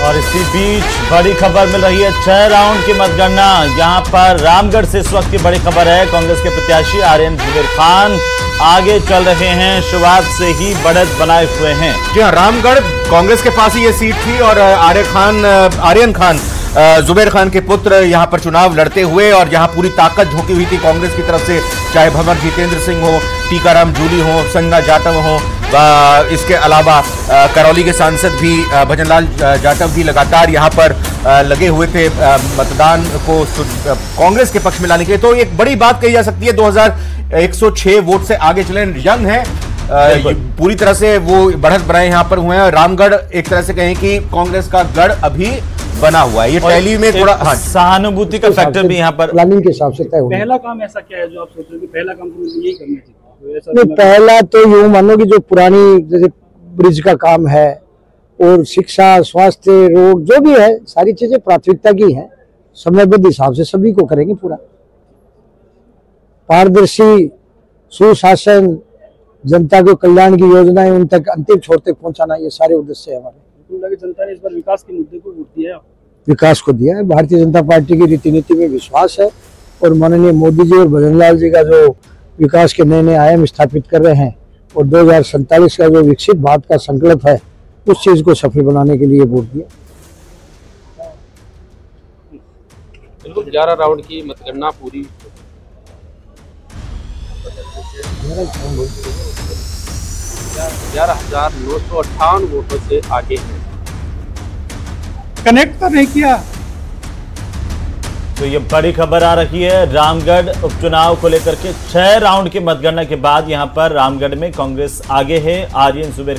और इसी बीच बड़ी खबर मिल रही है 6 राउंड की मतगणना। यहां पर रामगढ़ से इस वक्त की बड़ी खबर है। कांग्रेस के प्रत्याशी आर्यन जुबेर खान आगे चल रहे हैं, शुरुआत से ही बढ़त बनाए हुए हैं। जी हाँ, रामगढ़ कांग्रेस के पास ही ये सीट थी और आर्यन खान जुबेर खान के पुत्र यहां पर चुनाव लड़ते हुए और यहां पूरी ताकत झोंकी हुई थी कांग्रेस की तरफ से, चाहे भंवर जितेंद्र सिंह हो, टीकाराम जूली हो, संजना जाटव हो, इसके अलावा करौली के सांसद भी भजनलाल जाटव भी लगातार यहां पर लगे हुए थे मतदान को कांग्रेस के पक्ष में लाने के लिए। तो एक बड़ी बात कही जा सकती है, 2106 वोट से आगे चले, यंग है, पूरी तरह से वो बढ़त बनाए यहां पर हुए हैं। रामगढ़ एक तरह से कहें कि कांग्रेस का गढ़ अभी बना हुआ है। ये टैली में थोड़ा सहानुभूति का फैक्टर भी यहाँ पर प्लानिंग के हिसाब से तय हुआ। पहला काम ऐसा क्या है जो आप सोच रहे हो कि पहला काम तो यही करना चाहिए? नहीं, पहला तो यूं मानो कि जो पुरानी जैसे ब्रिज का काम है और शिक्षा, स्वास्थ्य, रोड जो भी है, सारी चीजें प्राथमिकता की हैं, समयबद्ध हिसाब से सभी को करेंगे। पूरा पारदर्शी सुशासन, जनता को कल्याण की योजनाएं उन तक अंतिम छोर तक पहुंचाना, ये सारे उद्देश्य है हमारे। जनता ने इस बार विकास के मुद्दे को वोट दिया है, विकास को दिया है। भारतीय जनता पार्टी की रीति नीति में विश्वास है और माननीय मोदी जी और भजनलाल जी का जो विकास के नए नए आयाम स्थापित कर रहे हैं और 2047 का जो विकसित भारत का संकल्प है, उस चीज को सफल बनाने के लिए वोट दिया। बिल्कुल 11 राउंड की मतगणना पूरी 11,958 वोटों से आगे है। कनेक्ट तो नहीं किया। तो ये बड़ी खबर आ रही है रामगढ़ उपचुनाव को लेकर के। 6 राउंड की मतगणना के बाद यहां पर रामगढ़ में कांग्रेस आगे है। आर्यन जुबेर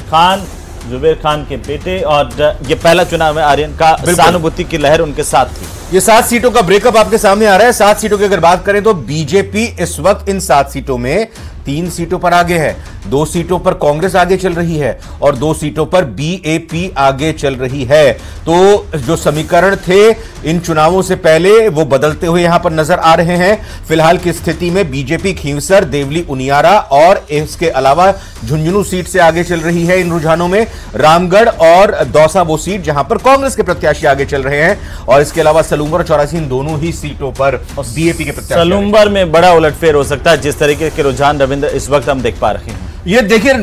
खान के बेटे, और ये पहला चुनाव है आर्यन का, सहानुभूति की लहर उनके साथ थी। ये 7 सीटों का ब्रेकअप आपके सामने आ रहा है। 7 सीटों की अगर बात करें तो बीजेपी इस वक्त इन 7 सीटों में 3 सीटों पर आगे है, 2 सीटों पर कांग्रेस आगे चल रही है और 2 सीटों पर बीएपी आगे चल रही है। तो जो समीकरण थे इन चुनावों से पहले वो बदलते हुए यहां पर नजर आ रहे हैं। फिलहाल की स्थिति में बीजेपी खींवसर, देवली, उनियारा और इसके अलावा झुंझुनू सीट से आगे चल रही है इन रुझानों में। रामगढ़ और दौसा वो सीट जहां पर कांग्रेस के प्रत्याशी आगे चल रहे हैं और इसके अलावा सलूंबर और चौरासी, इन दोनों ही सीटों पर बीएपी के प्रत्याशी। सलूंबर में बड़ा उलटफेर हो सकता है, जिस तरीके के रुझान रविंद्र इस वक्त हम देख पा रहे हैं। ये देखिए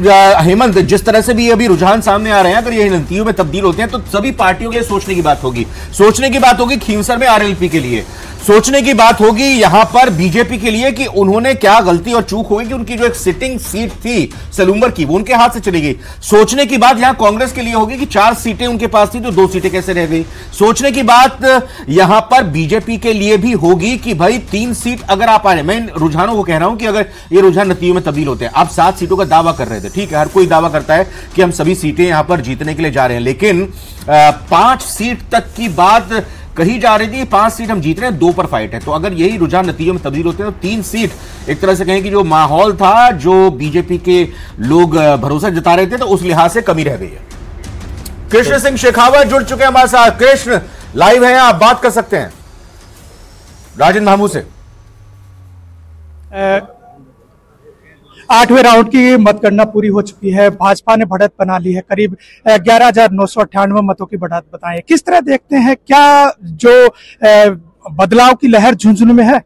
हेमंत, जिस तरह से भी अभी रुझान सामने आ रहे हैं, अगर ये नतीजों में तब्दील होते हैं तो सभी पार्टियों के लिए सोचने की बात होगी खींवसर में आरएलपी के लिए, सोचने की बात होगी यहां पर बीजेपी के लिए कि उन्होंने क्या गलती और चूक हुई कि उनकी जो एक सिटिंग सीट थी सलूंबर की, वो उनके हाथ से चली गई। सोचने की बात यहां कांग्रेस के लिए होगी कि 4 सीटें उनके पास थी तो 2 सीटें कैसे रह गई। सोचने की बात यहां पर बीजेपी के लिए भी होगी कि भाई 3 सीट अगर आप आ रहे, मैं इन रुझानों को कह रहा हूं कि अगर ये रुझान नतीजों में तब्दील होते हैं। आप 7 सीटों का दावा कर रहे थे, ठीक है, हर कोई दावा करता है कि हम सभी सीटें यहां पर जीतने के लिए जा रहे हैं, लेकिन 5 सीट तक की बात कही जा रही थी। 5 सीट हम जीत रहे हैं, 2 पर फाइट है। तो अगर यही रुझान नतीजों में तब्दील होते हैं तो 3 सीट एक तरह से कहें कि जो माहौल था, जो बीजेपी के लोग भरोसा जता रहे थे, तो उस लिहाज से कमी रह गई है। कृष्ण सिंह शेखावत जुड़ चुके हैं हमारे साथ। कृष्ण लाइव हैं, आप बात कर सकते हैं राजेंद्र भामू से। 8वें राउंड की मतगणना पूरी हो चुकी है। भाजपा ने बढ़त बना ली है, करीब 11,998 मतों की बढ़त बताएं। किस तरह देखते हैं, क्या जो बदलाव की लहर झुंझुनू में है?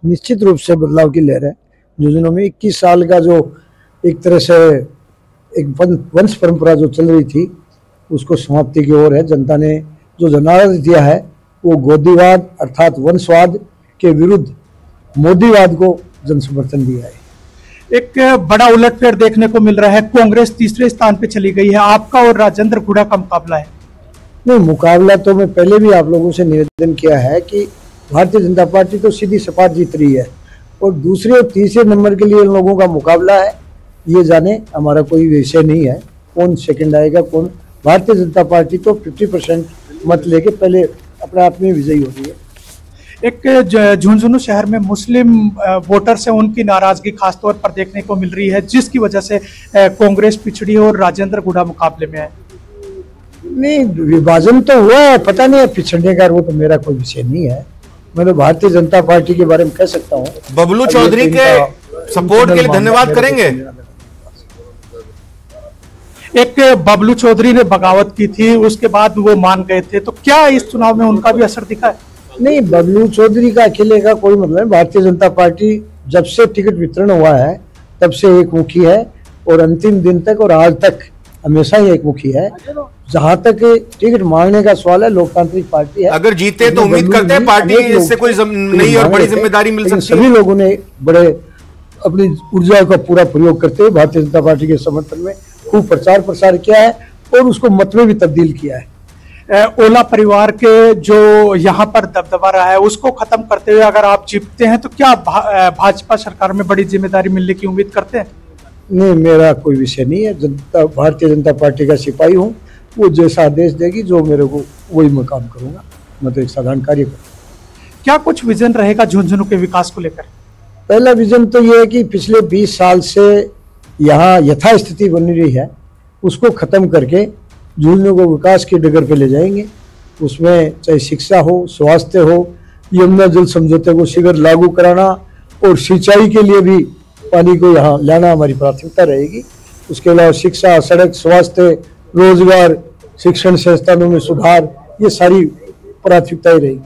निश्चित रूप से बदलाव की लहर है झुंझुनू में। 21 साल का जो एक तरह से एक वंश परंपरा जो चल रही थी, उसको समाप्ति की ओर है। जनता ने जो जनादेश दिया है वो गोदीवाद अर्थात वंशवाद के विरुद्ध मोदीवाद को जन समर्थन दिया है। एक बड़ा उलटफेर देखने को मिल रहा है, कांग्रेस 3रे स्थान पे चली गई है। आपका और राजेंद्र गुड़ा का मुकाबला है। नहीं, मुकाबला तो मैं पहले भी आप लोगों से निवेदन किया है कि भारतीय जनता पार्टी तो सीधी सपाट जीत रही है और दूसरे और तीसरे नंबर के लिए इन लोगों का मुकाबला है। ये जाने, हमारा कोई विषय नहीं है कौन सेकंड आएगा कौन। भारतीय जनता पार्टी तो 50% मत लेके पहले अपने आप में विजयी हो रही है। एक झुंझुनू शहर में मुस्लिम वोटर से उनकी नाराजगी खासतौर पर देखने को मिल रही है, जिसकी वजह से कांग्रेस पिछड़ी और राजेंद्र गुड़ा मुकाबले में है। नहीं, विभाजन तो हुआ है, पता नहीं है पिछड़ने का, वो तो मेरा कोई विषय नहीं है। मैं तो भारतीय जनता पार्टी के बारे में कह सकता हूँ। बबलू चौधरी के सपोर्ट के लिए धन्यवाद करेंगे। एक बबलू चौधरी ने बगावत की थी, उसके बाद वो मान गए थे, तो क्या इस चुनाव में उनका भी असर दिखा है? नहीं, बबलू चौधरी का अकेले का कोई मतलब नहीं। भारतीय जनता पार्टी जब से टिकट वितरण हुआ है तब से एक मुखी है और अंतिम दिन तक और आज तक हमेशा ही एक मुखी है। जहां तक टिकट मांगने का सवाल है, लोकतांत्रिक पार्टी है। अगर जीते तो उम्मीद करते हैं पार्टी इससे कोई नई और बड़ी जिम्मेदारी मिल सकती है। सभी लोगों ने बड़े अपनी ऊर्जा का पूरा प्रयोग करते हुए भारतीय जनता पार्टी के समर्थन में खूब प्रचार प्रसार किया है और उसको मत में भी तब्दील किया है। ओला परिवार के जो यहाँ पर दबदबा रहा है उसको खत्म करते हुए अगर आप जीतते हैं तो क्या भाजपा सरकार में बड़ी जिम्मेदारी मिलने की उम्मीद करते हैं? नहीं, मेरा कोई विषय नहीं है। भारतीय जनता पार्टी का सिपाही हूँ, वो जैसा आदेश देगी जो मेरे को वही मैं काम करूंगा। मैं तो एक साधारण कार्यकर्ता। क्या कुछ विजन रहेगा झुंझुनू के विकास को लेकर? पहला विजन तो ये है कि पिछले 20 साल से यहाँ यथास्थिति बनी रही है, उसको खत्म करके झुंझुनू को विकास की डगर पे ले जाएंगे। उसमें चाहे शिक्षा हो, स्वास्थ्य हो, यमुना जल समझौते को शीघ्र लागू कराना और सिंचाई के लिए भी पानी को यहाँ लाना हमारी प्राथमिकता रहेगी। उसके अलावा शिक्षा, सड़क, स्वास्थ्य, रोजगार, शिक्षण संस्थानों में सुधार, ये सारी प्राथमिकताएं रहेगी।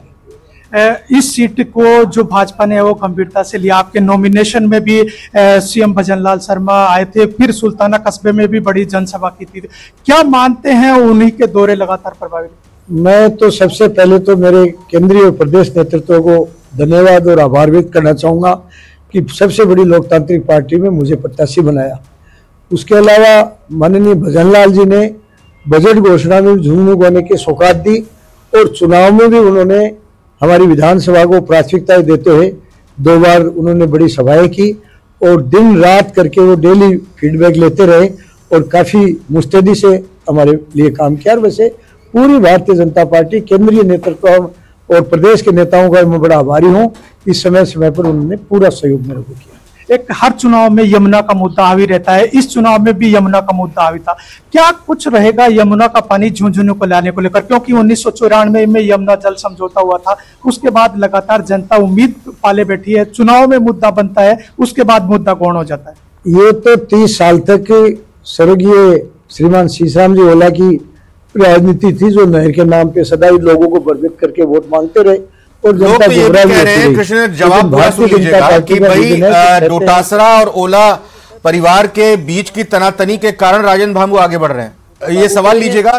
इस सीट को जो भाजपा ने वो गंभीरता से लिया। आपके नॉमिनेशन में भी सीएम भजनलाल शर्मा आए थे, फिर सुल्ताना कस्बे में भी बड़ी जनसभा की थी। क्या मानते हैं उन्हीं के दौरे लगातार प्रभावित? मैं तो सबसे पहले तो मेरे केंद्रीय और प्रदेश नेतृत्व को धन्यवाद और आभार व्यक्त करना चाहूँगा कि सबसे बड़ी लोकतांत्रिक पार्टी में मुझे प्रत्याशी बनाया। उसके अलावा माननीय भजनलाल जी ने बजट घोषणा में झुंझुनू को आने की सौगात दी और चुनाव में भी उन्होंने हमारी विधानसभा को प्राथमिकताएं देते हुए 2 बार उन्होंने बड़ी सभाएं की और दिन रात करके वो डेली फीडबैक लेते रहे और काफ़ी मुस्तैदी से हमारे लिए काम किया। और वैसे पूरी भारतीय जनता पार्टी केंद्रीय नेतृत्व और प्रदेश के नेताओं का मैं बड़ा आभारी हूँ। इस समय पर उन्होंने पूरा सहयोग मेरे को किया। एक हर चुनाव में यमुना का मुद्दा हावी रहता है, इस चुनाव में भी यमुना का मुद्दा हावी था। क्या कुछ रहेगा यमुना का पानी झुंझुनू को लाने को लेकर? क्योंकि 1994 में यमुना जल समझौता हुआ था, उसके बाद लगातार जनता उम्मीद पाले बैठी है। चुनाव में मुद्दा बनता है, उसके बाद मुद्दा गौण हो जाता है। ये तो 30 साल तक स्वर्गीय श्रीमान सीसाराम जी ओला की राजनीति थी, जो नहर के नाम पे सदा ही लोगों को भ्रमित करके वोट मांगते रहे और जनता ये भी कह रहे हैं। कृष्ण, जवाब पूरा सुन लीजिएगा कि भाई डोटासरा और ओला परिवार के बीच की तनातनी के कारण राजेंद्र भांगू आगे बढ़ रहे हैं, ये सवाल लीजिएगा।